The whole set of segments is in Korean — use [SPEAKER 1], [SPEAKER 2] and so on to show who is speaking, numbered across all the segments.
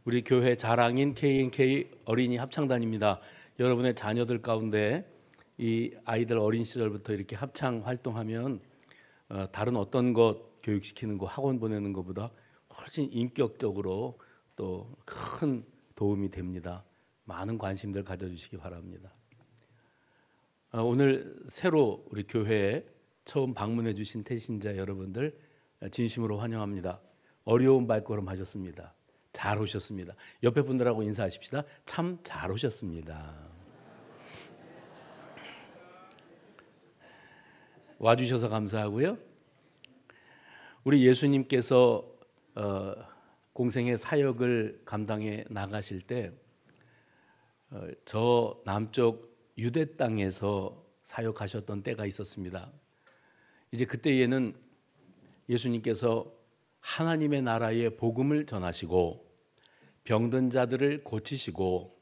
[SPEAKER 1] 우리 교회 자랑인 K&K 어린이 합창단입니다. 여러분의 자녀들 가운데 이 아이들 어린 시절부터 이렇게 합창 활동하면 다른 어떤 것 교육시키는 거 학원 보내는 것보다 훨씬 인격적으로 또 큰 도움이 됩니다. 많은 관심들 가져주시기 바랍니다. 오늘 새로 우리 교회에 처음 방문해 주신 태신자 여러분들 진심으로 환영합니다. 어려운 발걸음 하셨습니다. 잘 오셨습니다. 옆에 분들하고 인사하십시다. 참 잘 오셨습니다. 와주셔서 감사하고요. 우리 예수님께서 공생의 사역을 감당해 나가실 때 저 남쪽 유대 땅에서 사역하셨던 때가 있었습니다. 이제 그때에는 예수님께서 하나님의 나라의 복음을 전하시고 병든 자들을 고치시고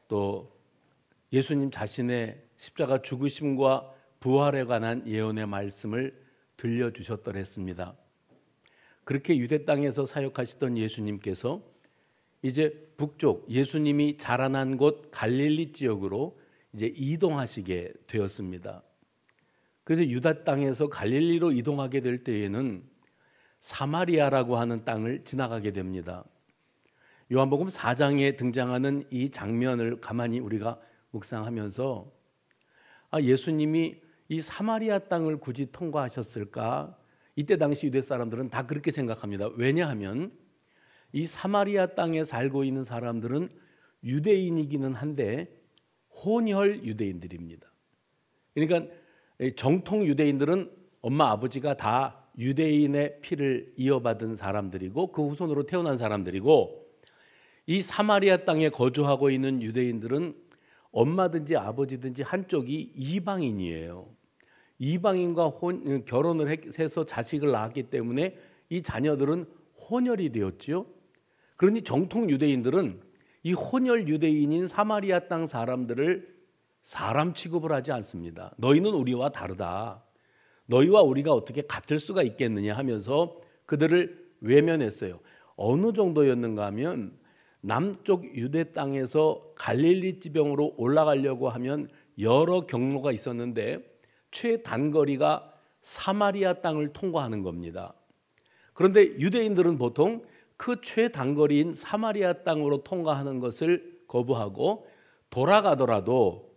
[SPEAKER 1] 또 예수님 자신의 십자가 죽으심과 부활에 관한 예언의 말씀을 들려주셨더랬습니다. 그렇게 유대 땅에서 사역하시던 예수님께서 이제 북쪽 예수님이 자라난 곳 갈릴리 지역으로 이제 이동하시게 되었습니다. 그래서 유다 땅에서 갈릴리로 이동하게 될 때에는 사마리아라고 하는 땅을 지나가게 됩니다. 요한복음 4장에 등장하는 이 장면을 가만히 우리가 묵상하면서 예수님이 이 사마리아 땅을 굳이 통과하셨을까? 이때 당시 유대 사람들은 다 그렇게 생각합니다. 왜냐하면 이 사마리아 땅에 살고 있는 사람들은 유대인이기는 한데 혼혈 유대인들입니다. 그러니까 정통 유대인들은 엄마 아버지가 다 유대인의 피를 이어받은 사람들이고 그 후손으로 태어난 사람들이고 이 사마리아 땅에 거주하고 있는 유대인들은 엄마든지 아버지든지 한쪽이 이방인이에요. 이방인과 결혼을 해서 자식을 낳았기 때문에 이 자녀들은 혼혈이 되었지요. 그러니 정통 유대인들은 이 혼혈 유대인인 사마리아 땅 사람들을 사람 취급을 하지 않습니다. 너희는 우리와 다르다. 너희와 우리가 어떻게 같을 수가 있겠느냐 하면서 그들을 외면했어요. 어느 정도였는가 하면 남쪽 유대 땅에서 갈릴리 지방으로 올라가려고 하면 여러 경로가 있었는데 최단거리가 사마리아 땅을 통과하는 겁니다. 그런데 유대인들은 보통 그 최단거리인 사마리아 땅으로 통과하는 것을 거부하고 돌아가더라도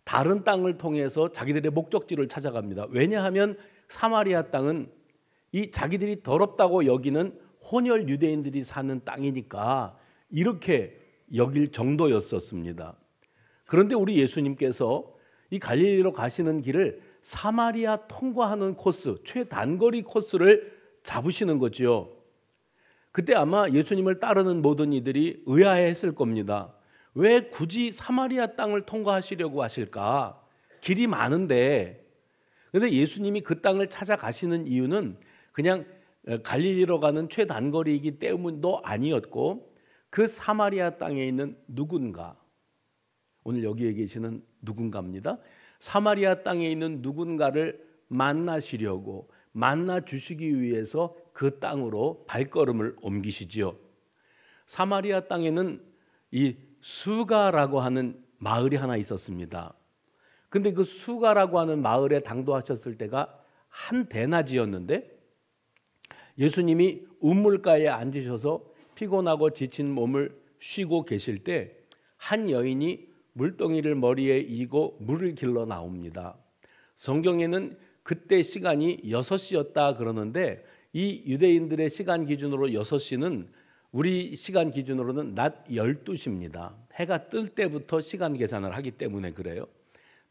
[SPEAKER 1] 다른 땅을 통해서 자기들의 목적지를 찾아갑니다. 왜냐하면 사마리아 땅은 이 자기들이 더럽다고 여기는 혼혈 유대인들이 사는 땅이니까 이렇게 여길 정도였었습니다. 그런데 우리 예수님께서 이 갈릴리로 가시는 길을 사마리아 통과하는 코스, 최단거리 코스를 잡으시는 거죠. 그때 아마 예수님을 따르는 모든 이들이 의아해했을 겁니다. 왜 굳이 사마리아 땅을 통과하시려고 하실까? 길이 많은데. 그런데 예수님이 그 땅을 찾아가시는 이유는 그냥 갈릴리로 가는 최단거리이기 때문도 아니었고 그 사마리아 땅에 있는 누군가, 오늘 여기에 계시는 누군가입니다. 사마리아 땅에 있는 누군가를 만나시려고 만나 주시기 위해서 그 땅으로 발걸음을 옮기시지요. 사마리아 땅에는 이 수가라고 하는 마을이 하나 있었습니다. 근데 그 수가라고 하는 마을에 당도하셨을 때가 한 대낮이었는데 예수님이 우물가에 앉으셔서 피곤하고 지친 몸을 쉬고 계실 때 한 여인이 물동이를 머리에 이고 물을 길러 나옵니다. 성경에는 그때 시간이 6시였다 그러는데 이 유대인들의 시간 기준으로 6시는 우리 시간 기준으로는 낮 12시입니다. 해가 뜰 때부터 시간 계산을 하기 때문에 그래요.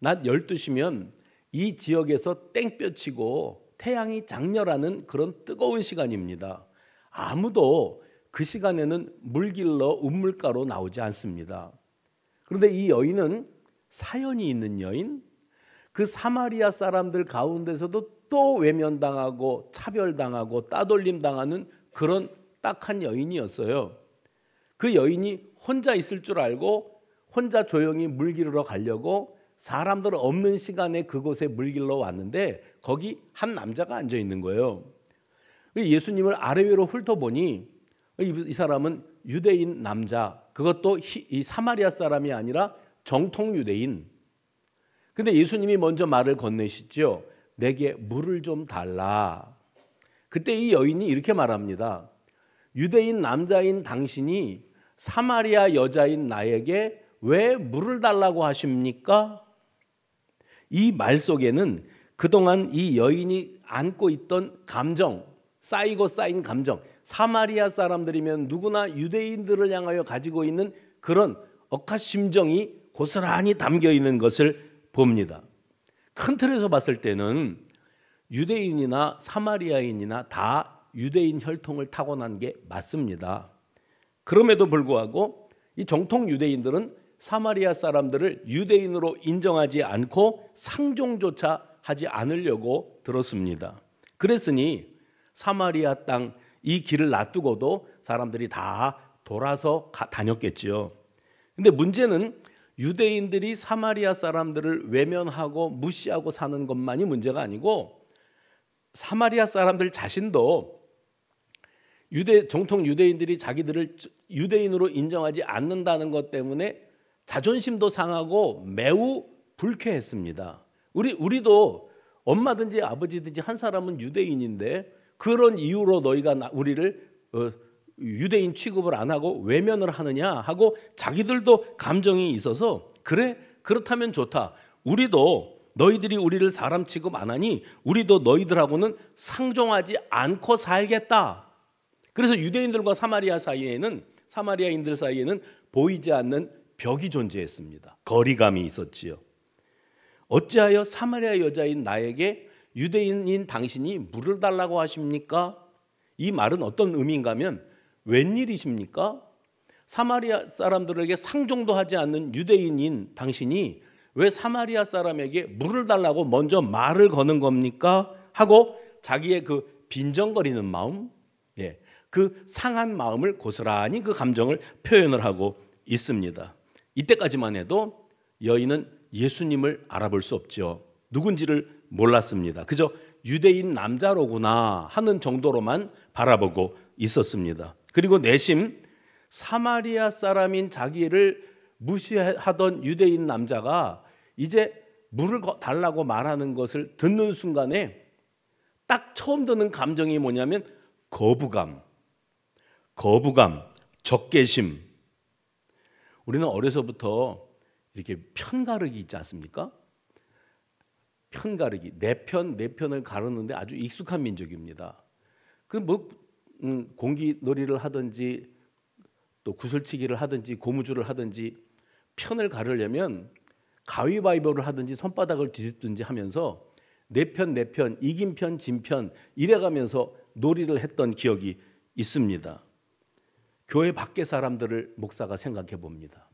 [SPEAKER 1] 낮 12시면 이 지역에서 땡볕이고 태양이 장렬하는 그런 뜨거운 시간입니다. 아무도 그 시간에는 물길러 우물가로 나오지 않습니다. 그런데 이 여인은 사연이 있는 여인, 그 사마리아 사람들 가운데서도 또 외면당하고 차별당하고 따돌림당하는 그런 딱한 여인이었어요. 그 여인이 혼자 있을 줄 알고 혼자 조용히 물 기르러 가려고 사람들 없는 시간에 그곳에 물 길러 왔는데 거기 한 남자가 앉아 있는 거예요. 예수님을 아래 위로 훑어보니 이 사람은 유대인 남자, 그것도 이 사마리아 사람이 아니라 정통 유대인. 근데 예수님이 먼저 말을 건네시죠. 내게 물을 좀 달라. 그때 이 여인이 이렇게 말합니다. 유대인 남자인 당신이 사마리아 여자인 나에게 왜 물을 달라고 하십니까? 이 말 속에는 그동안 이 여인이 안고 있던 감정, 쌓이고 쌓인 감정, 사마리아 사람들이면 누구나 유대인들을 향하여 가지고 있는 그런 억한 심정이 고스란히 담겨 있는 것을 봅니다. 큰 틀에서 봤을 때는 유대인이나 사마리아인이나 다 유대인 혈통을 타고난 게 맞습니다. 그럼에도 불구하고 이 정통 유대인들은 사마리아 사람들을 유대인으로 인정하지 않고 상종조차 하지 않으려고 들었습니다. 그랬으니 사마리아 땅 이 길을 놔두고도 사람들이 다 돌아서 다녔겠지요. 근데 문제는 유대인들이 사마리아 사람들을 외면하고 무시하고 사는 것만이 문제가 아니고 사마리아 사람들 자신도 정통 유대인들이 자기들을 유대인으로 인정하지 않는다는 것 때문에 자존심도 상하고 매우 불쾌했습니다. 우리도 엄마든지 아버지든지 한 사람은 유대인인데 그런 이유로 너희가 우리를 유대인 취급을 안 하고 외면을 하느냐 하고 자기들도 감정이 있어서 그래? 그렇다면 좋다. 우리도 너희들이 우리를 사람 취급 안 하니 우리도 너희들하고는 상종하지 않고 살겠다. 그래서 유대인들과 사마리아인들 사이에는 보이지 않는 벽이 존재했습니다. 거리감이 있었지요. 어찌하여 사마리아 여자인 나에게 유대인인 당신이 물을 달라고 하십니까? 이 말은 어떤 의미인가 하면 웬일이십니까? 사마리아 사람들에게 상종도 하지 않는 유대인인 당신이 왜 사마리아 사람에게 물을 달라고 먼저 말을 거는 겁니까? 하고 자기의 그 빈정거리는 마음, 그 상한 마음을 고스란히 그 감정을 표현을 하고 있습니다. 이때까지만 해도 여인은 예수님을 알아볼 수 없죠. 누군지를 몰랐습니다. 그저 유대인 남자로구나 하는 정도로만 바라보고 있었습니다. 그리고 내심 사마리아 사람인 자기를 무시하던 유대인 남자가 이제 물을 달라고 말하는 것을 듣는 순간에 딱 처음 드는 감정이 뭐냐면 거부감, 적개심. 우리는 어려서부터 이렇게 편가르기 있지 않습니까? 편가르기, 내 편을 가르는데 아주 익숙한 민족입니다. 공기놀이를 하든지 또 구슬치기를 하든지 고무줄을 하든지 편을 가르려면 가위바위보를 하든지 손바닥을 뒤집든지 하면서 내 편, 이긴 편, 진 편 이래가면서 놀이를 했던 기억이 있습니다. 교회 밖의 사람들을 목사가 생각해 봅니다.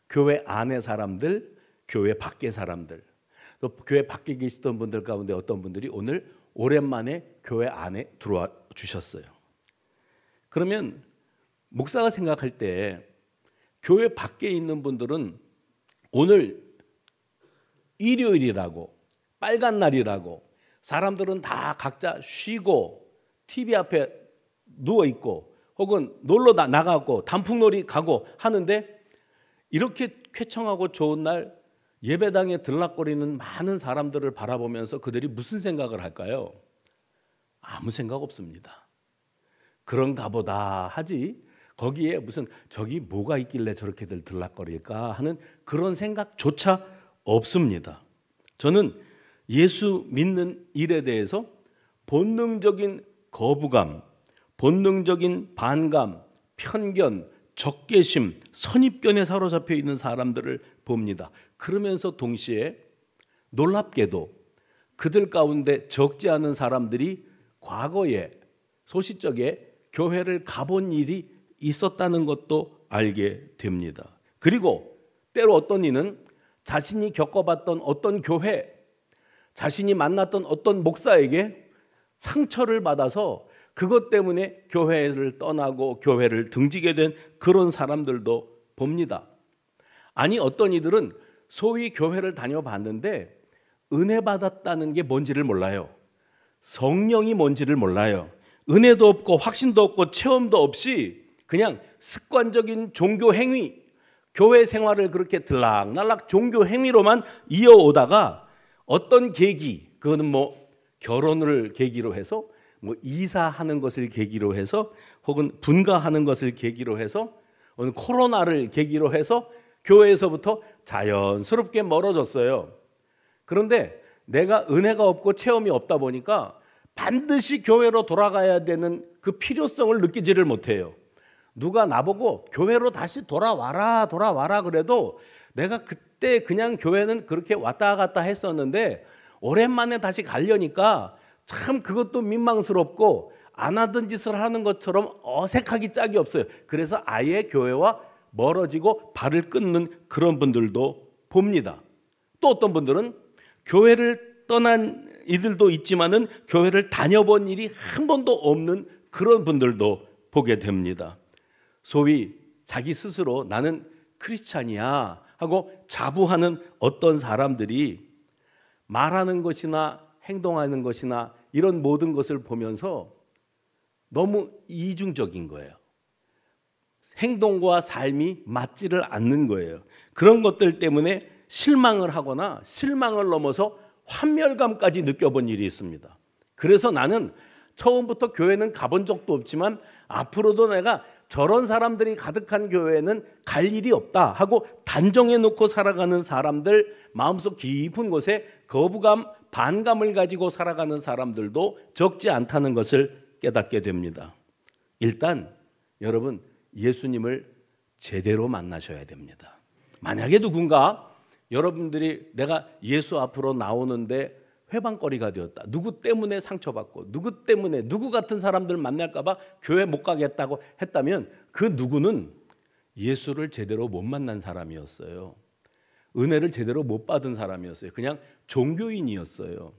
[SPEAKER 1] 교회 안의 사람들, 교회 밖의 사람들. 또 교회 밖에 계시던 분들 가운데 어떤 분들이 오늘 오랜만에 교회 안에 들어와 주셨어요. 그러면 목사가 생각할 때 교회 밖에 있는 분들은 오늘 일요일이라고 빨간 날이라고 사람들은 다 각자 쉬고 TV 앞에 누워있고 혹은 놀러 나가고 단풍놀이 가고 하는데 이렇게 쾌청하고 좋은 날 예배당에 들락거리는 많은 사람들을 바라보면서 그들이 무슨 생각을 할까요? 아무 생각 없습니다. 그런가 보다 하지 거기에 무슨 저기 뭐가 있길래 저렇게들 들락거릴까 하는 그런 생각조차 없습니다. 저는 예수 믿는 일에 대해서 본능적인 거부감, 본능적인 반감, 편견, 적개심, 선입견에 사로잡혀 있는 사람들을 봅니다. 그러면서 동시에 놀랍게도 그들 가운데 적지 않은 사람들이 과거에 소시적에 교회를 가본 일이 있었다는 것도 알게 됩니다. 그리고 때로 어떤 이는 자신이 겪어봤던 어떤 교회, 자신이 만났던 어떤 목사에게 상처를 받아서 그것 때문에 교회를 떠나고 교회를 등지게 된 그런 사람들도 봅니다. 아니 어떤 이들은 소위 교회를 다녀봤는데 은혜 받았다는 게 뭔지를 몰라요. 성령이 뭔지를 몰라요. 은혜도 없고 확신도 없고 체험도 없이 그냥 습관적인 종교 행위, 교회 생활을 그렇게 들락날락 종교 행위로만 이어오다가 어떤 계기, 그거는 뭐 결혼을 계기로 해서 뭐 이사하는 것을 계기로 해서 혹은 분가하는 것을 계기로 해서 혹은 코로나를 계기로 해서 교회에서부터 자연스럽게 멀어졌어요. 그런데 내가 은혜가 없고 체험이 없다 보니까 반드시 교회로 돌아가야 되는 그 필요성을 느끼지를 못해요. 누가 나보고 교회로 다시 돌아와라 그래도 내가 그때 그냥 교회는 그렇게 왔다 갔다 했었는데 오랜만에 다시 가려니까 참 그것도 민망스럽고 안 하던 짓을 하는 것처럼 어색하기 짝이 없어요. 그래서 아예 교회와 멀어지고 발을 끊는 그런 분들도 봅니다. 또 어떤 분들은 교회를 떠난 이들도 있지만은 교회를 다녀본 일이 한 번도 없는 그런 분들도 보게 됩니다. 소위 자기 스스로 나는 크리스찬이야 하고 자부하는 어떤 사람들이 말하는 것이나 행동하는 것이나 이런 모든 것을 보면서 너무 이중적인 거예요. 행동과 삶이 맞지를 않는 거예요. 그런 것들 때문에 실망을 하거나 실망을 넘어서 환멸감까지 느껴본 일이 있습니다. 그래서 나는 처음부터 교회는 가본 적도 없지만 앞으로도 내가 저런 사람들이 가득한 교회에는 갈 일이 없다 하고 단정해 놓고 살아가는 사람들, 마음속 깊은 곳에 거부감, 반감을 가지고 살아가는 사람들도 적지 않다는 것을 깨닫게 됩니다. 일단 여러분 예수님을 제대로 만나셔야 됩니다. 만약에 누군가 여러분들이 내가 예수 앞으로 나오는데 회방거리가 되었다. 누구 때문에 상처받고 누구 때문에 누구 같은 사람들 만날까 봐 교회 못 가겠다고 했다면 그 누구는 예수를 제대로 못 만난 사람이었어요. 은혜를 제대로 못 받은 사람이었어요. 그냥 종교인이었어요.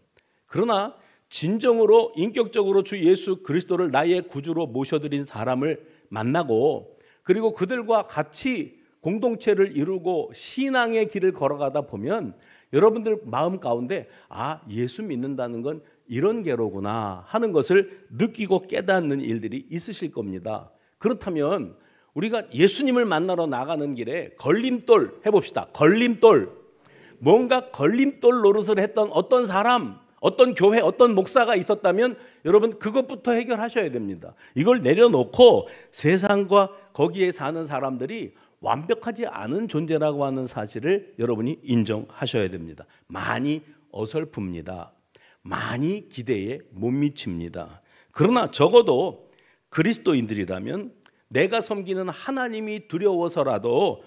[SPEAKER 1] 그러나 진정으로 인격적으로 주 예수 그리스도를 나의 구주로 모셔드린 사람을 만나고 그리고 그들과 같이 공동체를 이루고 신앙의 길을 걸어가다 보면 여러분들 마음 가운데 아, 예수 믿는다는 건 이런 게로구나 하는 것을 느끼고 깨닫는 일들이 있으실 겁니다. 그렇다면 우리가 예수님을 만나러 나가는 길에 걸림돌 해봅시다. 걸림돌. 뭔가 걸림돌 노릇을 했던 어떤 사람, 어떤 교회, 어떤 목사가 있었다면 여러분 그것부터 해결하셔야 됩니다. 이걸 내려놓고 세상과 거기에 사는 사람들이 완벽하지 않은 존재라고 하는 사실을 여러분이 인정하셔야 됩니다. 많이 어설픕니다. 많이 기대에 못 미칩니다. 그러나 적어도 그리스도인들이라면 내가 섬기는 하나님이 두려워서라도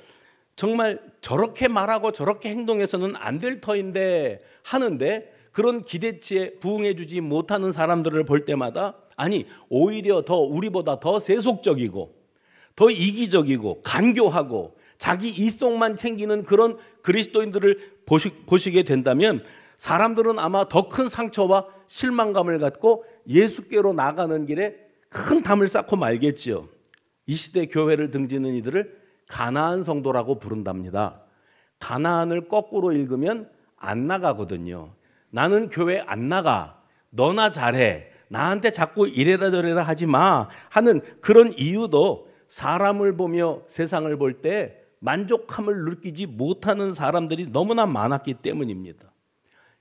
[SPEAKER 1] 정말 저렇게 말하고 저렇게 행동해서는 안 될 터인데 하는데 그런 기대치에 부응해 주지 못하는 사람들을 볼 때마다 아니 오히려 더 우리보다 더 세속적이고 더 이기적이고 간교하고 자기 이속만 챙기는 그런 그리스도인들을 보시게 된다면 사람들은 아마 더 큰 상처와 실망감을 갖고 예수께로 나가는 길에 큰 담을 쌓고 말겠지요. 이 시대 교회를 등지는 이들을 가나안 성도라고 부른답니다. 가나안을 거꾸로 읽으면 안 나가거든요. 나는 교회 안 나가. 너나 잘해. 나한테 자꾸 이래라 저래라 하지 마 하는 그런 이유도 사람을 보며 세상을 볼 때 만족함을 느끼지 못하는 사람들이 너무나 많았기 때문입니다.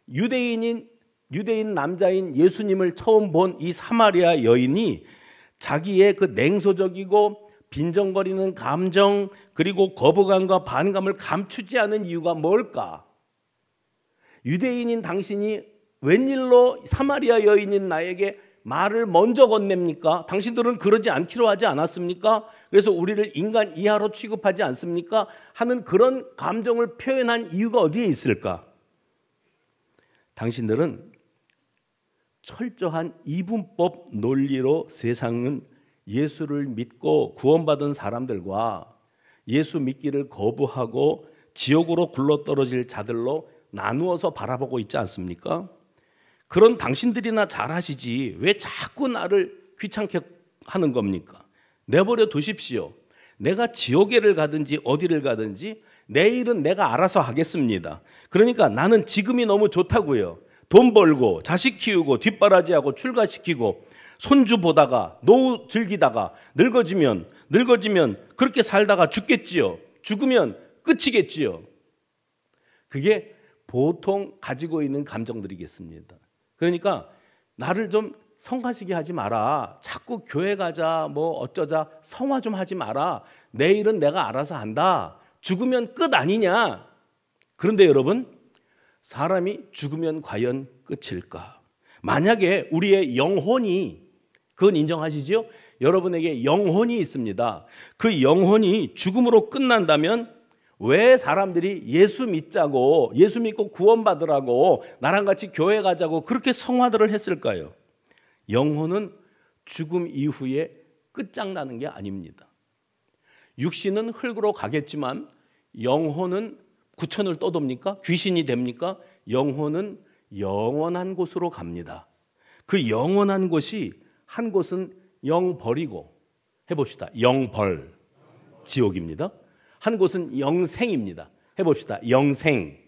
[SPEAKER 1] 유대인 남자인 예수님을 처음 본 이 사마리아 여인이 자기의 그 냉소적이고 빈정거리는 감정 그리고 거부감과 반감을 감추지 않은 이유가 뭘까? 유대인인 당신이 웬일로 사마리아 여인인 나에게 말을 먼저 건넵니까? 당신들은 그러지 않기로 하지 않았습니까? 그래서 우리를 인간 이하로 취급하지 않습니까? 하는 그런 감정을 표현한 이유가 어디에 있을까? 당신들은 철저한 이분법 논리로 세상은 예수를 믿고 구원받은 사람들과 예수 믿기를 거부하고 지옥으로 굴러떨어질 자들로 나누어서 바라보고 있지 않습니까? 그런 당신들이나 잘하시지 왜 자꾸 나를 귀찮게 하는 겁니까? 내버려 두십시오. 내가 지옥에를 가든지 어디를 가든지 내일은 내가 알아서 하겠습니다. 그러니까 나는 지금이 너무 좋다고요. 돈 벌고 자식 키우고 뒷바라지하고 출가시키고 손주 보다가 노후 즐기다가 늙어지면 그렇게 살다가 죽겠지요. 죽으면 끝이겠지요. 그게 보통 가지고 있는 감정들이겠습니다. 그러니까 나를 좀 성가시게 하지 마라. 자꾸 교회 가자 뭐 어쩌자 성화 좀 하지 마라. 내일은 내가 알아서 한다. 죽으면 끝 아니냐. 그런데 여러분, 사람이 죽으면 과연 끝일까? 만약에 우리의 영혼이, 그건 인정하시죠? 여러분에게 영혼이 있습니다. 그 영혼이 죽음으로 끝난다면 왜 사람들이 예수 믿자고, 예수 믿고 구원받으라고, 나랑 같이 교회 가자고 그렇게 성화들을 했을까요? 영혼은 죽음 이후에 끝장나는 게 아닙니다. 육신은 흙으로 가겠지만 영혼은 구천을 떠돕니까? 귀신이 됩니까? 영혼은 영원한 곳으로 갑니다. 그 영원한 곳이, 한 곳은 영벌이고, 해봅시다. 영벌, 지옥입니다. 한 곳은 영생입니다. 해봅시다. 영생.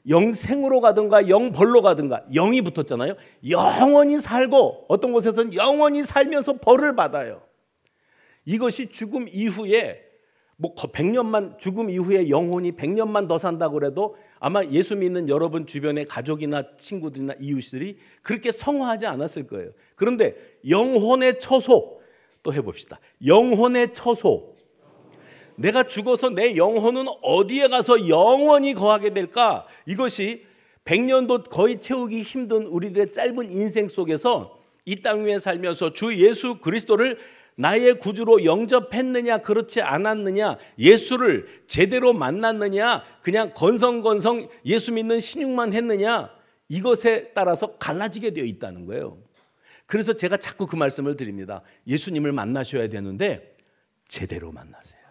[SPEAKER 1] 영생으로 가든가 영벌로 가든가, 영이 붙었잖아요. 영원히 살고 어떤 곳에서는 영원히 살면서 벌을 받아요. 이것이 죽음 이후에 뭐 100년만, 죽음 이후에 영혼이 100년만 더 산다고 그래도 아마 예수 믿는 여러분 주변의 가족이나 친구들이나 이웃들이 그렇게 성화하지 않았을 거예요. 그런데 영혼의 처소, 또 해봅시다. 영혼의 처소. 내가 죽어서 내 영혼은 어디에 가서 영원히 거하게 될까? 이것이 100년도 거의 채우기 힘든 우리들의 짧은 인생 속에서 이 땅 위에 살면서 주 예수 그리스도를 나의 구주로 영접했느냐 그렇지 않았느냐, 예수를 제대로 만났느냐 그냥 건성건성 예수 믿는 신용만 했느냐, 이것에 따라서 갈라지게 되어 있다는 거예요. 그래서 제가 자꾸 그 말씀을 드립니다. 예수님을 만나셔야 되는데 제대로 만나세요.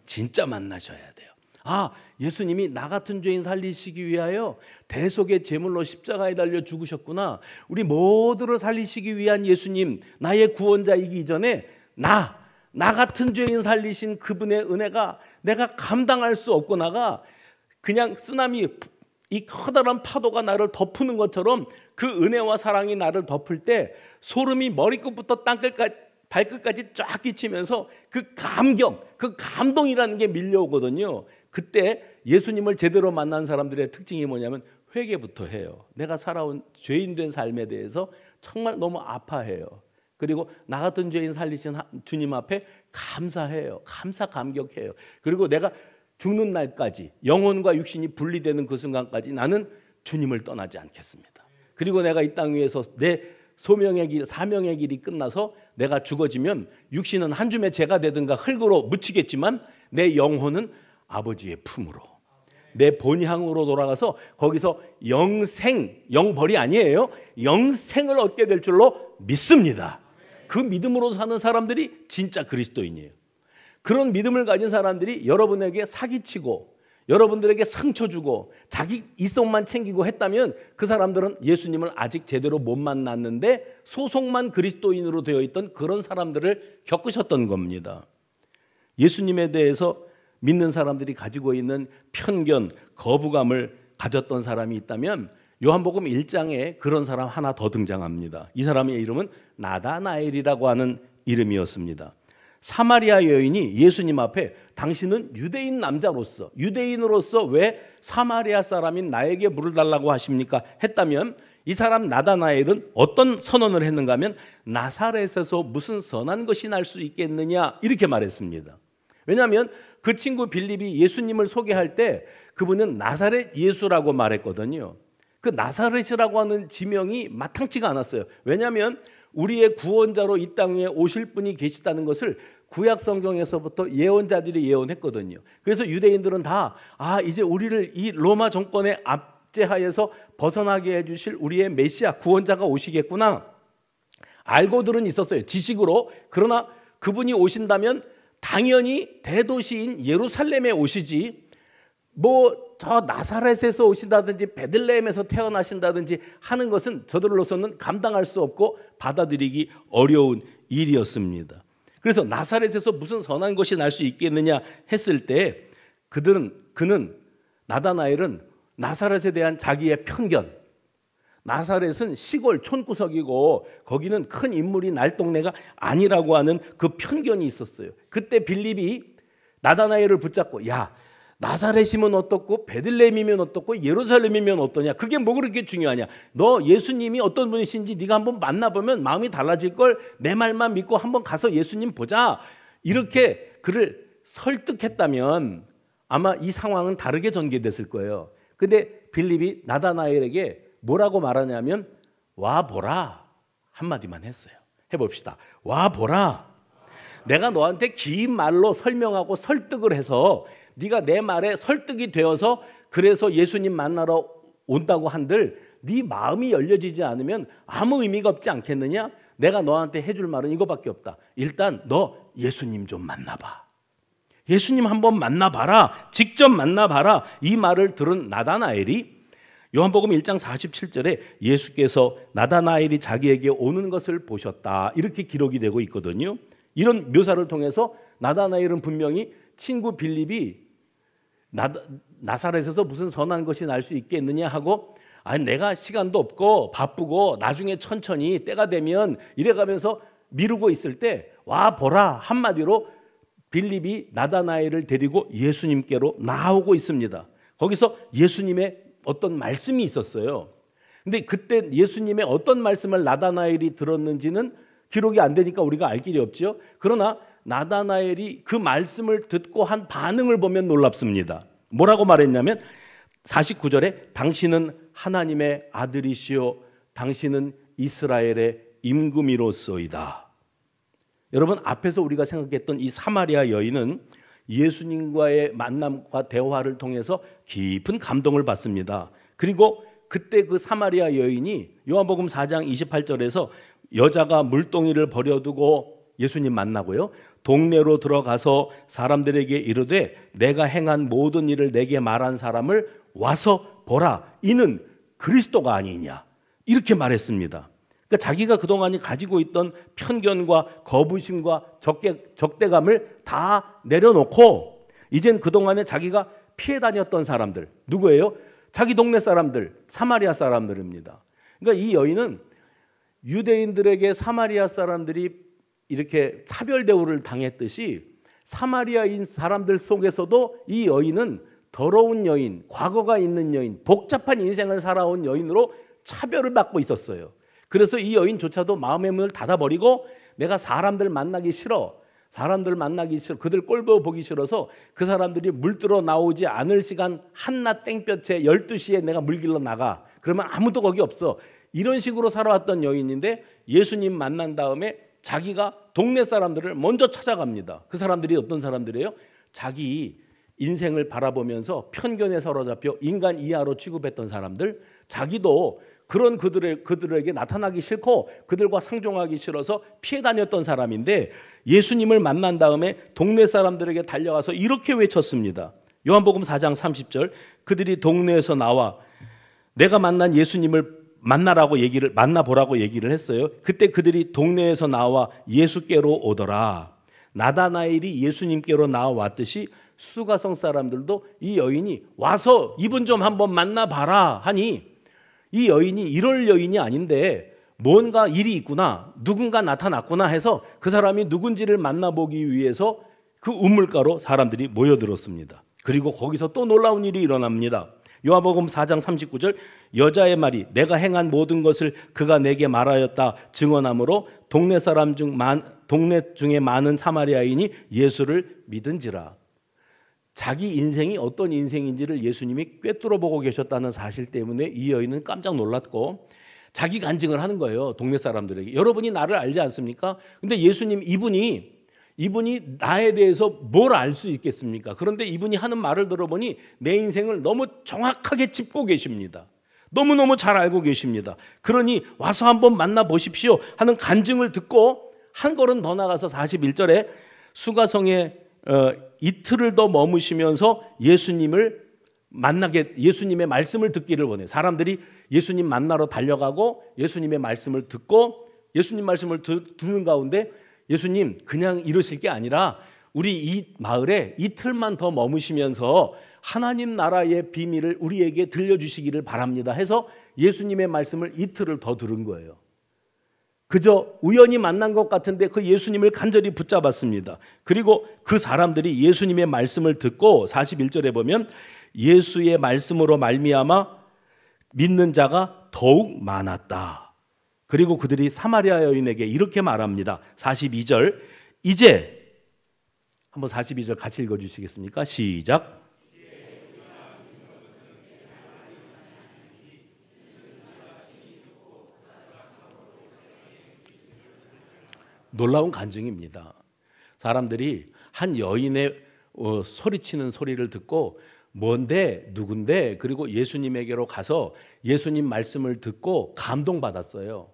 [SPEAKER 1] 진짜 만나셔야 돼요. 아, 예수님이 나 같은 죄인 살리시기 위하여 대속의 제물로 십자가에 달려 죽으셨구나. 우리 모두를 살리시기 위한 예수님, 나의 구원자이기 전에 나 같은 죄인 살리신 그분의 은혜가 내가 감당할 수 없구나가 그냥 쓰나미, 이 커다란 파도가 나를 덮는 것처럼 그 은혜와 사랑이 나를 덮을 때 소름이 머리끝부터 땅끝까지, 발끝까지 쫙 끼치면서 그 감격, 그 감동이라는 게 밀려오거든요. 그때 예수님을 제대로 만난 사람들의 특징이 뭐냐면 회개부터 해요. 내가 살아온 죄인 된 삶에 대해서 정말 너무 아파해요. 그리고 나 같은 죄인 살리신 주님 앞에 감사해요. 감격해요. 그리고 내가 죽는 날까지, 영혼과 육신이 분리되는 그 순간까지 나는 주님을 떠나지 않겠습니다. 그리고 내가 이 땅 위에서 내 소명의 길, 사명의 길이 끝나서 내가 죽어지면 육신은 한 줌의 재가 되든가 흙으로 묻히겠지만 내 영혼은 아버지의 품으로, 내 본향으로 돌아가서 거기서 영생, 영벌이 아니에요. 영생을 얻게 될 줄로 믿습니다. 그 믿음으로 사는 사람들이 진짜 그리스도인이에요. 그런 믿음을 가진 사람들이 여러분에게 사기치고 여러분들에게 상처 주고 자기 이성만 챙기고 했다면 그 사람들은 예수님을 아직 제대로 못 만났는데 소속만 그리스도인으로 되어 있던 그런 사람들을 겪으셨던 겁니다. 예수님에 대해서 믿는 사람들이 가지고 있는 편견, 거부감을 가졌던 사람이 있다면 요한복음 1장에 그런 사람 하나 더 등장합니다. 이 사람의 이름은 나다나엘이라고 하는 이름이었습니다. 사마리아 여인이 예수님 앞에 당신은 유대인 남자로서, 유대인으로서 왜 사마리아 사람인 나에게 물을 달라고 하십니까? 했다면 이 사람 나다나엘은 어떤 선언을 했는가 하면 나사렛에서 무슨 선한 것이 날 수 있겠느냐 이렇게 말했습니다. 왜냐하면 그 친구 빌립이 예수님을 소개할 때 그분은 나사렛 예수라고 말했거든요. 그 나사렛이라고 하는 지명이 마땅치가 않았어요. 왜냐하면 우리의 구원자로 이 땅에 오실 분이 계시다는 것을 구약 성경에서부터 예언자들이 예언했거든요. 그래서 유대인들은 다 이제 우리를 이 로마 정권의 압제하에서 벗어나게 해주실 우리의 메시아 구원자가 오시겠구나 알고들은 있었어요. 지식으로. 그러나 그분이 오신다면 당연히 대도시인 예루살렘에 오시지 뭐 저 나사렛에서 오신다든지 베들레헴에서 태어나신다든지 하는 것은 저들로서는 감당할 수 없고 받아들이기 어려운 일이었습니다. 그래서 나사렛에서 무슨 선한 것이 날 수 있겠느냐 했을 때 그는 나다나엘은 나사렛에 대한 자기의 편견, 나사렛은 시골 촌구석이고 거기는 큰 인물이 날 동네가 아니라고 하는 그 편견이 있었어요. 그때 빌립이 나다나엘을 붙잡고 야, 나사렛이면 어떻고 베들레헴이면 어떻고 예루살렘이면 어떠냐, 그게 뭐 그렇게 중요하냐, 너 예수님이 어떤 분이신지 네가 한번 만나보면 마음이 달라질 걸, 내 말만 믿고 한번 가서 예수님 보자, 이렇게 그를 설득했다면 아마 이 상황은 다르게 전개됐을 거예요. 근데 빌립이 나다나엘에게 뭐라고 말하냐면 와보라 한마디만 했어요. 해봅시다. 와보라. 내가 너한테 긴 말로 설명하고 설득을 해서 네가 내 말에 설득이 되어서 그래서 예수님 만나러 온다고 한들 네 마음이 열려지지 않으면 아무 의미가 없지 않겠느냐? 내가 너한테 해줄 말은 이거밖에 없다. 일단 너 예수님 좀 만나봐. 예수님 한번 만나봐라. 직접 만나봐라. 이 말을 들은 나다나엘이 요한복음 1장 47절에 예수께서 나다나엘이 자기에게 오는 것을 보셨다, 이렇게 기록이 되고 있거든요. 이런 묘사를 통해서 나다나엘은 분명히 친구 빌립이 나사렛에서 무슨 선한 것이 날 수 있겠느냐 하고, 아니 내가 시간도 없고 바쁘고 나중에 천천히 때가 되면 이래가면서 미루고 있을 때 와 보라 한마디로 빌립이 나다나엘을 데리고 예수님께로 나오고 있습니다. 거기서 예수님의 어떤 말씀이 있었어요. 근데 그때 예수님의 어떤 말씀을 나다나엘이 들었는지는 기록이 안 되니까 우리가 알 길이 없죠. 그러나 나다나엘이 그 말씀을 듣고 한 반응을 보면 놀랍습니다. 뭐라고 말했냐면 49절에 당신은 하나님의 아들이시요 당신은 이스라엘의 임금이로소이다. 여러분, 앞에서 우리가 생각했던 이 사마리아 여인은 예수님과의 만남과 대화를 통해서 깊은 감동을 받습니다. 그리고 그때 그 사마리아 여인이 요한복음 4장 28절에서 여자가 물동이를 버려두고 예수님 만나고요, 동네로 들어가서 사람들에게 이르되 내가 행한 모든 일을 내게 말한 사람을 와서 보라, 이는 그리스도가 아니냐, 이렇게 말했습니다. 그러니까 자기가 그동안 가지고 있던 편견과 거부심과 적대감을 다 내려놓고 이젠 그동안에 자기가 피해 다녔던 사람들, 누구예요? 자기 동네 사람들, 사마리아 사람들입니다. 그러니까 이 여인은 유대인들에게 사마리아 사람들이 이렇게 차별 대우를 당했듯이 사마리아인 사람들 속에서도 이 여인은 더러운 여인, 과거가 있는 여인, 복잡한 인생을 살아온 여인으로 차별을 받고 있었어요. 그래서 이 여인조차도 마음의 문을 닫아버리고 내가 사람들 만나기 싫어, 그들 꼴 보기 싫어서 그 사람들이 물들어 나오지 않을 시간 한낮 땡볕에 12시에 내가 물길로 나가, 그러면 아무도 거기 없어, 이런 식으로 살아왔던 여인인데 예수님 만난 다음에 자기가 동네 사람들을 먼저 찾아갑니다. 그 사람들이 어떤 사람들이에요? 자기 인생을 바라보면서 편견에 사로잡혀 인간 이하로 취급했던 사람들, 자기도 그런 그들에게 나타나기 싫고 그들과 상종하기 싫어서 피해 다녔던 사람인데 예수님을 만난 다음에 동네 사람들에게 달려가서 이렇게 외쳤습니다. 요한복음 4장 30절, 그들이 동네에서 나와 내가 만난 예수님을 만나보라고 얘기를 했어요. 그때 그들이 동네에서 나와 예수께로 오더라. 나다나엘이 예수님께로 나와왔듯이 수가성 사람들도 이 여인이 와서 이분 좀 한번 만나봐라 하니, 이 여인이 이럴 여인이 아닌데 뭔가 일이 있구나, 누군가 나타났구나 해서 그 사람이 누군지를 만나보기 위해서 그 우물가로 사람들이 모여들었습니다. 그리고 거기서 또 놀라운 일이 일어납니다. 요한복음 4장 39절, 여자의 말이 내가 행한 모든 것을 그가 내게 말하였다 증언하므로 동네 중에 많은 사마리아인이 예수를 믿은지라. 자기 인생이 어떤 인생인지를 예수님이 꿰뚫어 보고 계셨다는 사실 때문에 이 여인은 깜짝 놀랐고 자기 간증을 하는 거예요, 동네 사람들에게. 여러분이 나를 알지 않습니까? 근데 예수님, 이분이 나에 대해서 뭘 알 수 있겠습니까? 그런데 이분이 하는 말을 들어보니 내 인생을 너무 정확하게 짚고 계십니다. 너무너무 잘 알고 계십니다. 그러니 와서 한번 만나보십시오 하는 간증을 듣고 한 걸음 더 나가서 41절에 수가성에 이틀을 더 머무시면서 예수님의 말씀을 듣기를 원해요. 사람들이 예수님 만나러 달려가고 예수님의 말씀을 듣고 예수님 말씀을 듣는 가운데 예수님 그냥 이러실 게 아니라 우리 이 마을에 이틀만 더 머무시면서 하나님 나라의 비밀을 우리에게 들려주시기를 바랍니다 해서 예수님의 말씀을 이틀을 더 들은 거예요. 그저 우연히 만난 것 같은데 그 예수님을 간절히 붙잡았습니다. 그리고 그 사람들이 예수님의 말씀을 듣고 41절에 보면 예수의 말씀으로 말미암아 믿는 자가 더욱 많았다. 그리고 그들이 사마리아 여인에게 이렇게 말합니다. 42절, 이제 한번 42절 같이 읽어주시겠습니까? 시작. 놀라운 간증입니다. 사람들이 한 여인의 소리치는 소리를 듣고 뭔데 누군데 그리고 예수님에게로 가서 예수님 말씀을 듣고 감동받았어요.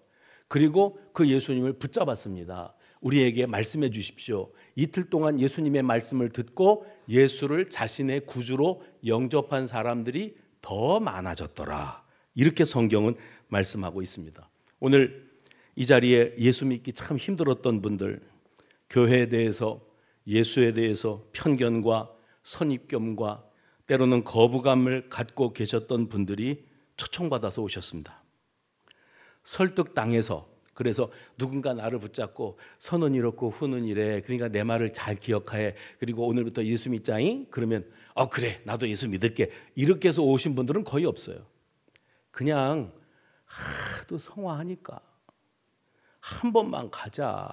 [SPEAKER 1] 그리고 그 예수님을 붙잡았습니다. 우리에게 말씀해 주십시오. 이틀 동안 예수님의 말씀을 듣고 예수를 자신의 구주로 영접한 사람들이 더 많아졌더라. 이렇게 성경은 말씀하고 있습니다. 오늘 이 자리에 예수 믿기 참 힘들었던 분들, 교회에 대해서 예수에 대해서 편견과 선입견과 때로는 거부감을 갖고 계셨던 분들이 초청받아서 오셨습니다. 설득당해서, 그래서 누군가 나를 붙잡고 선은 이렇고 후는 이래, 그러니까 내 말을 잘 기억해, 그리고 오늘부터 예수 믿자잉? 그러면 그래 나도 예수 믿을게, 이렇게 해서 오신 분들은 거의 없어요. 그냥 하도 성화하니까 한 번만 가자,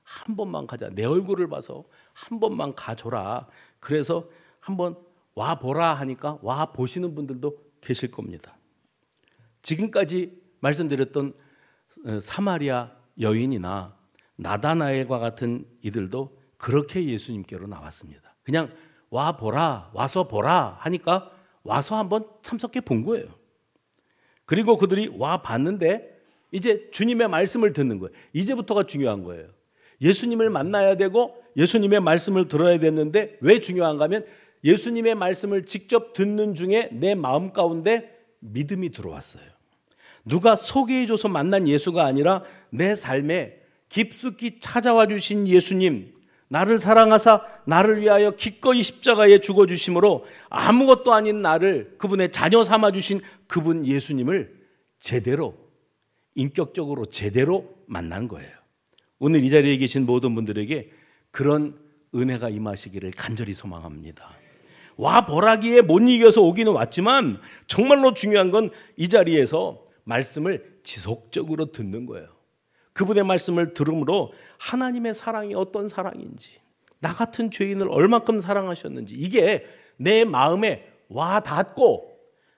[SPEAKER 1] 한 번만 가자, 내 얼굴을 봐서 한 번만 가줘라. 그래서 한번 와보라 하니까 와 보시는 분들도 계실 겁니다. 지금까지 말씀드렸던 사마리아 여인이나 나다나엘과 같은 이들도 그렇게 예수님께로 나왔습니다. 그냥 와보라, 와서 보라 하니까 와서 한번 참석해 본 거예요. 그리고 그들이 와 봤는데 이제 주님의 말씀을 듣는 거예요. 이제부터가 중요한 거예요. 예수님을 만나야 되고 예수님의 말씀을 들어야 됐는데 왜 중요한가 하면 예수님의 말씀을 직접 듣는 중에 내 마음 가운데 믿음이 들어왔어요. 누가 소개해줘서 만난 예수가 아니라 내 삶에 깊숙이 찾아와 주신 예수님, 나를 사랑하사 나를 위하여 기꺼이 십자가에 죽어주심으로 아무것도 아닌 나를 그분의 자녀 삼아주신 그분 예수님을 제대로, 인격적으로 제대로 만난 거예요. 오늘 이 자리에 계신 모든 분들에게 그런 은혜가 임하시기를 간절히 소망합니다. 와 보라기에 못 이겨서 오기는 왔지만 정말로 중요한 건 이 자리에서 말씀을 지속적으로 듣는 거예요. 그분의 말씀을 들음으로 하나님의 사랑이 어떤 사랑인지, 나 같은 죄인을 얼만큼 사랑하셨는지 이게 내 마음에 와 닿고,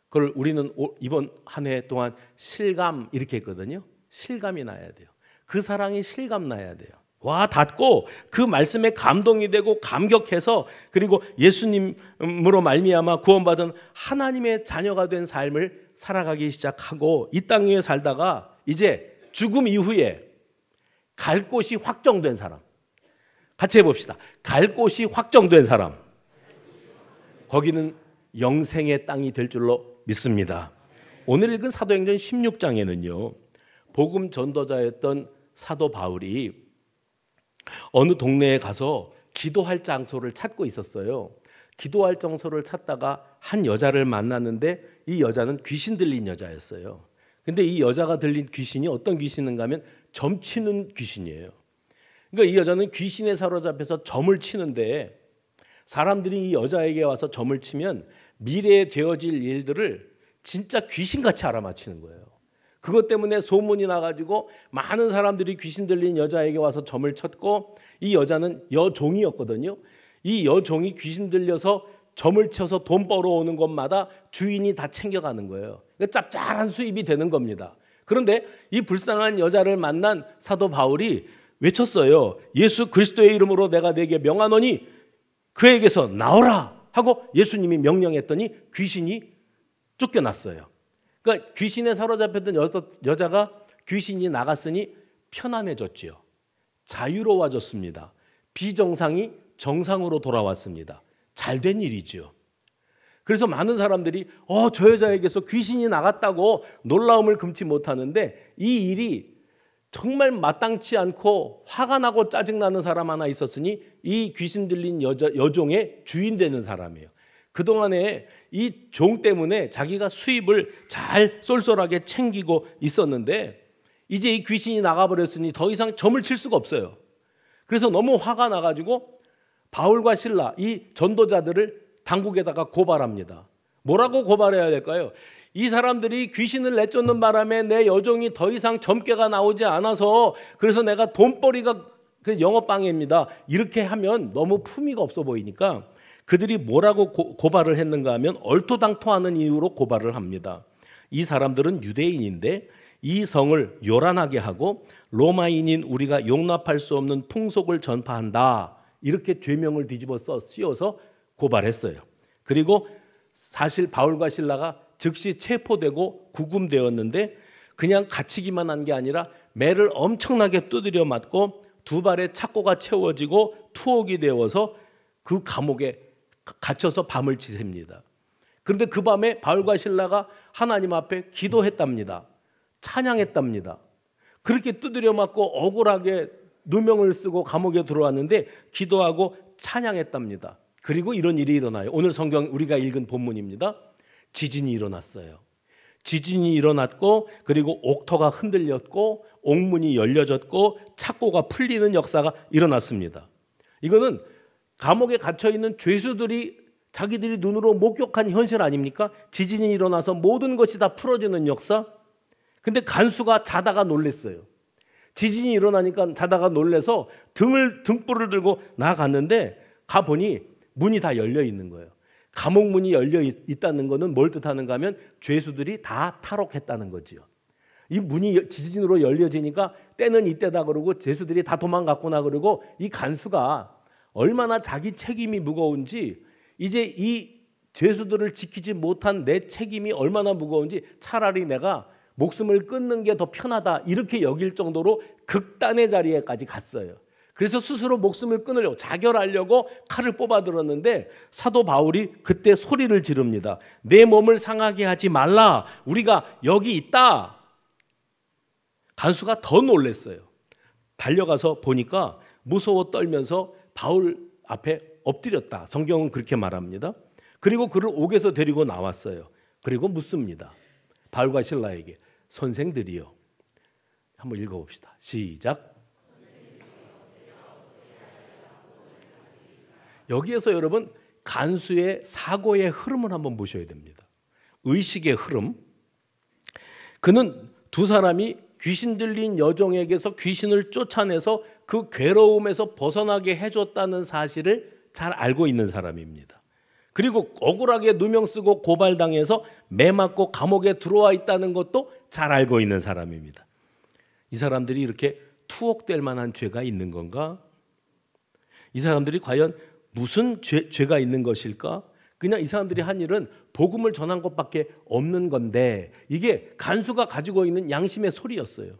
[SPEAKER 1] 그걸 우리는 이번 한 해 동안 실감 이렇게 했거든요. 실감이 나야 돼요. 그 사랑이 실감 나야 돼요. 와 닿고 그 말씀에 감동이 되고 감격해서, 그리고 예수님으로 말미암아 구원받은 하나님의 자녀가 된 삶을 살아가기 시작하고 이 땅 위에 살다가 이제 죽음 이후에 갈 곳이 확정된 사람, 같이 해봅시다. 갈 곳이 확정된 사람, 거기는 영생의 땅이 될 줄로 믿습니다. 오늘 읽은 사도행전 16장에는요 복음 전도자였던 사도 바울이 어느 동네에 가서 기도할 장소를 찾고 있었어요. 기도할 장소를 찾다가 한 여자를 만났는데 이 여자는 귀신 들린 여자였어요. 근데 이 여자가 들린 귀신이 어떤 귀신인가 하면 점 치는 귀신이에요. 그러니까 이 여자는 귀신에 사로잡혀서 점을 치는데, 사람들이 이 여자에게 와서 점을 치면 미래에 되어질 일들을 진짜 귀신같이 알아맞히는 거예요. 그것 때문에 소문이 나가지고 많은 사람들이 귀신 들린 여자에게 와서 점을 쳤고, 이 여자는 여종이었거든요. 이 여종이 귀신 들려서 점을 쳐서 돈 벌어오는 것마다 주인이 다 챙겨가는 거예요. 그러니까 짭짤한 수입이 되는 겁니다. 그런데 이 불쌍한 여자를 만난 사도 바울이 외쳤어요. 예수 그리스도의 이름으로 내가 네게 명하노니 그에게서 나오라 하고 예수님이 명령했더니 귀신이 쫓겨났어요. 그러니까 귀신에 사로잡혔던 여자가 귀신이 나갔으니 편안해졌지요. 자유로워졌습니다. 비정상이 정상으로 돌아왔습니다. 잘된 일이죠. 그래서 많은 사람들이 저 여자에게서 귀신이 나갔다고 놀라움을 금치 못하는데, 이 일이 정말 마땅치 않고 화가 나고 짜증나는 사람 하나 있었으니 이 귀신 들린 여종의 주인 되는 사람이에요. 그동안에 이 종 때문에 자기가 수입을 잘 쏠쏠하게 챙기고 있었는데 이제 이 귀신이 나가버렸으니 더 이상 점을 칠 수가 없어요. 그래서 너무 화가 나가지고 바울과 실라 이 전도자들을 당국에다가 고발합니다. 뭐라고 고발해야 될까요? 이 사람들이 귀신을 내쫓는 바람에 내 여종이 더 이상 점괘가 나오지 않아서 그래서 내가 돈벌이가 영업방해입니다. 이렇게 하면 너무 품위가 없어 보이니까 그들이 뭐라고 고발을 했는가 하면 얼토당토하는 이유로 고발을 합니다. 이 사람들은 유대인인데 이 성을 요란하게 하고 로마인인 우리가 용납할 수 없는 풍속을 전파한다. 이렇게 죄명을 뒤집어 씌워서 고발했어요. 그리고 사실 바울과 실라가 즉시 체포되고 구금되었는데 그냥 갇히기만 한 게 아니라 매를 엄청나게 두드려 맞고 두 발에 착고가 채워지고 투옥이 되어서 그 감옥에 갇혀서 밤을 지새웁니다. 그런데 그 밤에 바울과 실라가 하나님 앞에 기도했답니다. 찬양했답니다. 그렇게 두드려 맞고 억울하게 누명을 쓰고 감옥에 들어왔는데 기도하고 찬양했답니다. 그리고 이런 일이 일어나요. 오늘 성경 우리가 읽은 본문입니다. 지진이 일어났어요. 지진이 일어났고 그리고 옥토가 흔들렸고 옥문이 열려졌고 착고가 풀리는 역사가 일어났습니다. 이거는 감옥에 갇혀있는 죄수들이 자기들이 눈으로 목격한 현실 아닙니까? 지진이 일어나서 모든 것이 다 풀어지는 역사. 근데 간수가 자다가 놀랬어요. 지진이 일어나니까 자다가 놀래서 등불을 들고 나갔는데 가보니 문이 다 열려 있는 거예요. 감옥 문이 열려 있다는 것은 뭘 뜻하는가 하면 죄수들이 다 탈옥했다는 거지요. 이 문이 지진으로 열려지니까 때는 이때다 그러고 죄수들이 다 도망갔구나 그러고 이 간수가 얼마나 자기 책임이 무거운지 이제 이 죄수들을 지키지 못한 내 책임이 얼마나 무거운지 차라리 내가 목숨을 끊는 게 더 편하다 이렇게 여길 정도로 극단의 자리에까지 갔어요. 그래서 스스로 목숨을 끊으려고 자결하려고 칼을 뽑아들었는데 사도 바울이 그때 소리를 지릅니다. 내 몸을 상하게 하지 말라. 우리가 여기 있다. 간수가 더 놀랐어요. 달려가서 보니까 무서워 떨면서 바울 앞에 엎드렸다. 성경은 그렇게 말합니다. 그리고 그를 옥에서 데리고 나왔어요. 그리고 묻습니다. 바울과 실라에게 선생들이요. 한번 읽어봅시다. 시작. 여기에서 여러분 간수의 사고의 흐름을 한번 보셔야 됩니다. 의식의 흐름. 그는 두 사람이 귀신 들린 여종에게서 귀신을 쫓아내서 그 괴로움에서 벗어나게 해줬다는 사실을 잘 알고 있는 사람입니다. 그리고 억울하게 누명 쓰고 고발당해서 매 맞고 감옥에 들어와 있다는 것도 잘 알고 있는 사람입니다. 이 사람들이 이렇게 투옥될 만한 죄가 있는 건가? 이 사람들이 과연 무슨 죄가 있는 것일까? 그냥 이 사람들이 한 일은 복음을 전한 것밖에 없는 건데 이게 간수가 가지고 있는 양심의 소리였어요.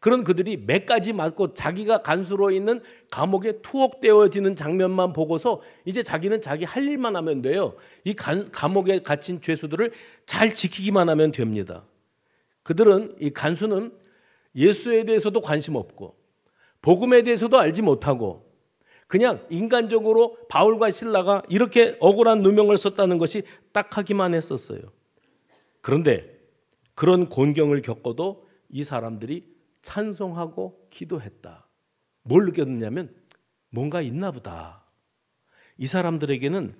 [SPEAKER 1] 그런 그들이 매까지 맞고 자기가 간수로 있는 감옥에 투옥되어지는 장면만 보고서 이제 자기는 자기 할 일만 하면 돼요. 이 감옥에 갇힌 죄수들을 잘 지키기만 하면 됩니다. 그들은 이 간수는 예수에 대해서도 관심 없고 복음에 대해서도 알지 못하고 그냥 인간적으로 바울과 실라가 이렇게 억울한 누명을 썼다는 것이 딱하기만 했었어요. 그런데 그런 곤경을 겪어도 이 사람들이 찬송하고 기도했다. 뭘 느꼈냐면 뭔가 있나 보다. 이 사람들에게는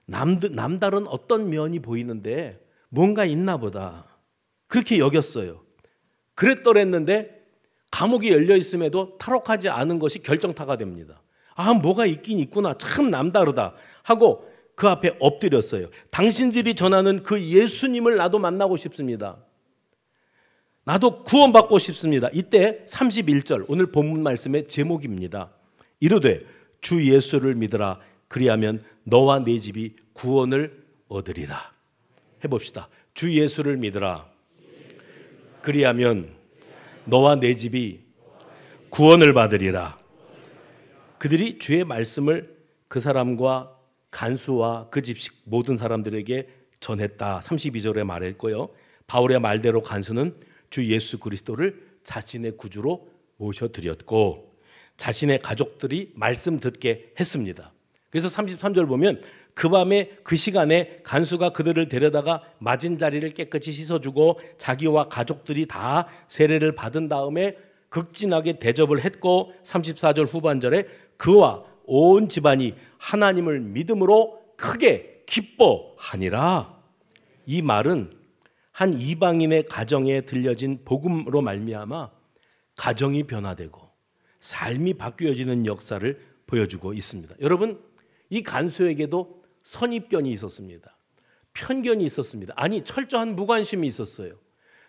[SPEAKER 1] 남다른 어떤 면이 보이는데 뭔가 있나 보다. 그렇게 여겼어요. 그랬더랬는데 감옥이 열려 있음에도 탈옥하지 않은 것이 결정타가 됩니다. 아, 뭐가 있긴 있구나. 참 남다르다 하고 그 앞에 엎드렸어요. 당신들이 전하는 그 예수님을 나도 만나고 싶습니다. 나도 구원받고 싶습니다. 이때 31절 오늘 본문 말씀의 제목입니다. 이르되 주 예수를 믿으라. 그리하면 너와 네 집이 구원을 얻으리라. 해봅시다. 주 예수를 믿으라. 그리하면 너와 내 집이 구원을 받으리라. 그들이 주의 말씀을 그 사람과 간수와 그 집 모든 사람들에게 전했다. 32절에 말했고요. 바울의 말대로 간수는 주 예수 그리스도를 자신의 구주로 모셔드렸고 자신의 가족들이 말씀 듣게 했습니다. 그래서 33절 보면 그 밤에 그 시간에 간수가 그들을 데려다가 맞은 자리를 깨끗이 씻어주고 자기와 가족들이 다 세례를 받은 다음에 극진하게 대접을 했고 34절 후반절에 그와 온 집안이 하나님을 믿음으로 크게 기뻐하니라. 이 말은 한 이방인의 가정에 들려진 복음으로 말미암아 가정이 변화되고 삶이 바뀌어지는 역사를 보여주고 있습니다. 여러분, 이 간수에게도 선입견이 있었습니다. 편견이 있었습니다. 아니, 철저한 무관심이 있었어요.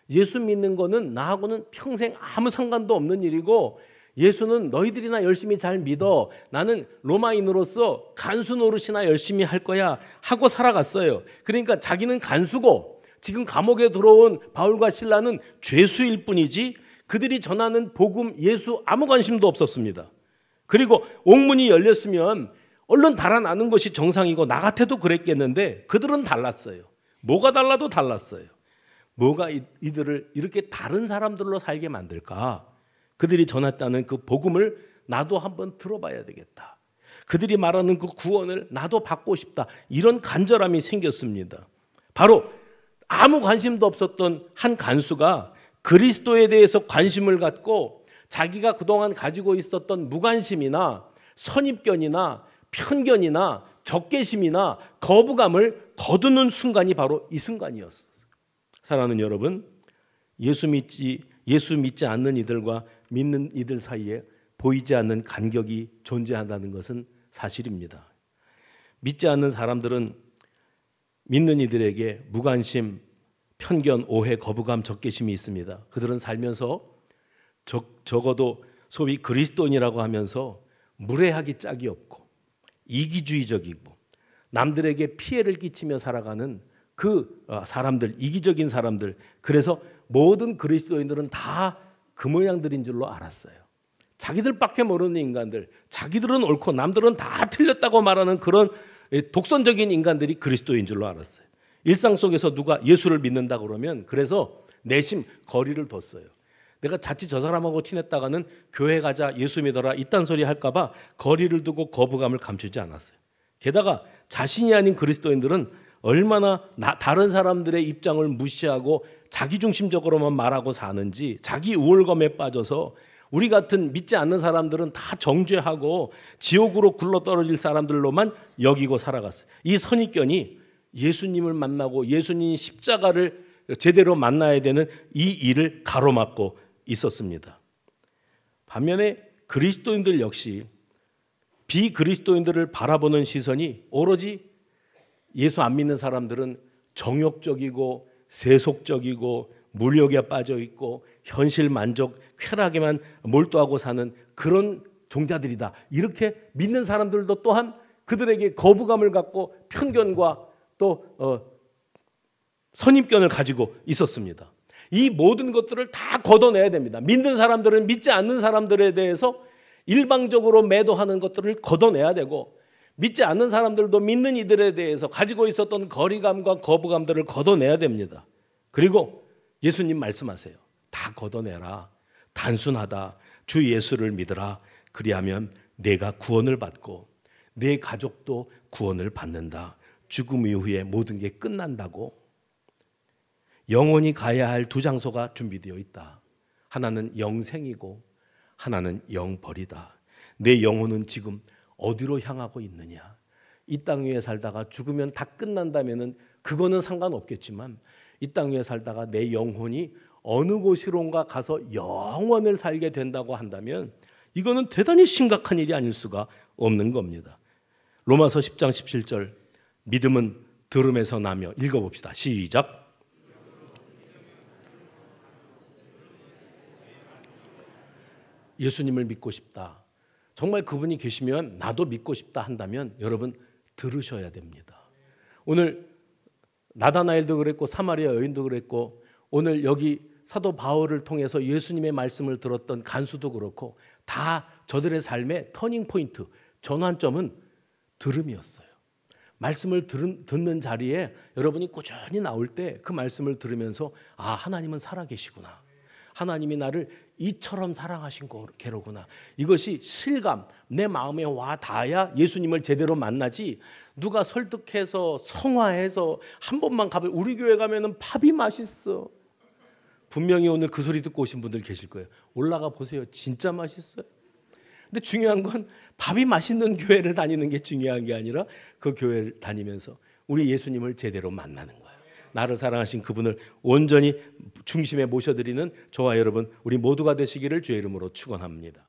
[SPEAKER 1] 예수 믿는 거는 나하고는 평생 아무 상관도 없는 일이고 예수는 너희들이나 열심히 잘 믿어. 나는 로마인으로서 간수 노릇이나 열심히 할 거야 하고 살아갔어요. 그러니까 자기는 간수고 지금 감옥에 들어온 바울과 실라는 죄수일 뿐이지 그들이 전하는 복음, 예수 아무 관심도 없었습니다. 그리고 옥문이 열렸으면 얼른 달아나는 것이 정상이고 나 같아도 그랬겠는데 그들은 달랐어요. 뭐가 달라도 달랐어요. 뭐가 이들을 이렇게 다른 사람들로 살게 만들까? 그들이 전했다는 그 복음을 나도 한번 들어봐야 되겠다. 그들이 말하는 그 구원을 나도 받고 싶다. 이런 간절함이 생겼습니다. 바로 아무 관심도 없었던 한 간수가 그리스도에 대해서 관심을 갖고 자기가 그동안 가지고 있었던 무관심이나 선입견이나 편견이나 적개심이나 거부감을 거두는 순간이 바로 이 순간이었어요. 사랑하는 여러분, 예수 믿지 않는 이들과 믿는 이들 사이에 보이지 않는 간격이 존재한다는 것은 사실입니다. 믿지 않는 사람들은 믿는 이들에게 무관심, 편견, 오해, 거부감, 적개심이 있습니다. 그들은 살면서 적어도 소위 그리스도인이라고 하면서 무례하기 짝이 없고 이기주의적이고 남들에게 피해를 끼치며 살아가는 그 사람들, 이기적인 사람들. 그래서 모든 그리스도인들은 다 그 모양들인 줄로 알았어요. 자기들밖에 모르는 인간들, 자기들은 옳고 남들은 다 틀렸다고 말하는 그런 독선적인 인간들이 그리스도인 줄로 알았어요. 일상 속에서 누가 예수를 믿는다 그러면 그래서 내심 거리를 뒀어요. 내가 자칫 저 사람하고 친했다가는 교회 가자, 예수 믿어라 이딴 소리 할까 봐 거리를 두고 거부감을 감추지 않았어요. 게다가 자신이 아닌 그리스도인들은 얼마나 다른 사람들의 입장을 무시하고 자기중심적으로만 말하고 사는지 자기 우월감에 빠져서 우리 같은 믿지 않는 사람들은 다 정죄하고 지옥으로 굴러떨어질 사람들로만 여기고 살아갔어요. 이 선입견이 예수님을 만나고 예수님 십자가를 제대로 만나야 되는 이 일을 가로막고 있었습니다. 반면에 그리스도인들 역시 비그리스도인들을 바라보는 시선이 오로지 예수 안 믿는 사람들은 정욕적이고 세속적이고 물욕에 빠져 있고 현실 만족, 쾌락에만 몰두하고 사는 그런 종자들이다. 이렇게 믿는 사람들도 또한 그들에게 거부감을 갖고 편견과 또 선입견을 가지고 있었습니다. 이 모든 것들을 다 걷어내야 됩니다. 믿는 사람들은 믿지 않는 사람들에 대해서 일방적으로 매도하는 것들을 걷어내야 되고 믿지 않는 사람들도 믿는 이들에 대해서 가지고 있었던 거리감과 거부감들을 걷어내야 됩니다. 그리고 예수님 말씀하세요. 다 걷어내라. 단순하다. 주 예수를 믿으라. 그리하면 내가 구원을 받고 내 가족도 구원을 받는다. 죽음 이후에 모든 게 끝난다고. 영원히 가야 할 두 장소가 준비되어 있다. 하나는 영생이고 하나는 영벌이다. 내 영혼은 지금 어디로 향하고 있느냐? 이 땅 위에 살다가 죽으면 다 끝난다면은 그거는 상관없겠지만 이 땅 위에 살다가 내 영혼이 어느 곳이론가 가서 영원을 살게 된다고 한다면 이거는 대단히 심각한 일이 아닐 수가 없는 겁니다. 로마서 10장 17절 믿음은 들음에서 나며 읽어봅시다. 시작. 예수님을 믿고 싶다. 정말 그분이 계시면 나도 믿고 싶다 한다면 여러분 들으셔야 됩니다. 오늘 나다나엘도 그랬고 사마리아 여인도 그랬고 오늘 여기 사도 바울을 통해서 예수님의 말씀을 들었던 간수도 그렇고 다 저들의 삶의 터닝 포인트, 전환점은 들음이었어요. 말씀을 듣는 자리에 여러분이 꾸준히 나올 때 그 말씀을 들으면서 아, 하나님은 살아계시구나. 하나님이 나를
[SPEAKER 2] 이처럼 사랑하신 게로구나. 이것이 실감, 내 마음에 와 닿아야 예수님을 제대로 만나지, 누가 설득해서 성화해서 한 번만 가면, 우리 교회 가면은 밥이 맛있어. 분명히 오늘 그 소리 듣고 오신 분들 계실 거예요. 올라가 보세요. 진짜 맛있어요. 근데 중요한 건 밥이 맛있는 교회를 다니는 게 중요한 게 아니라 그 교회를 다니면서 우리 예수님을 제대로 만나는 거예요. 나를 사랑하신 그분을 온전히 중심에 모셔드리는 저와 여러분, 우리 모두가 되시기를 주의 이름으로 축원합니다.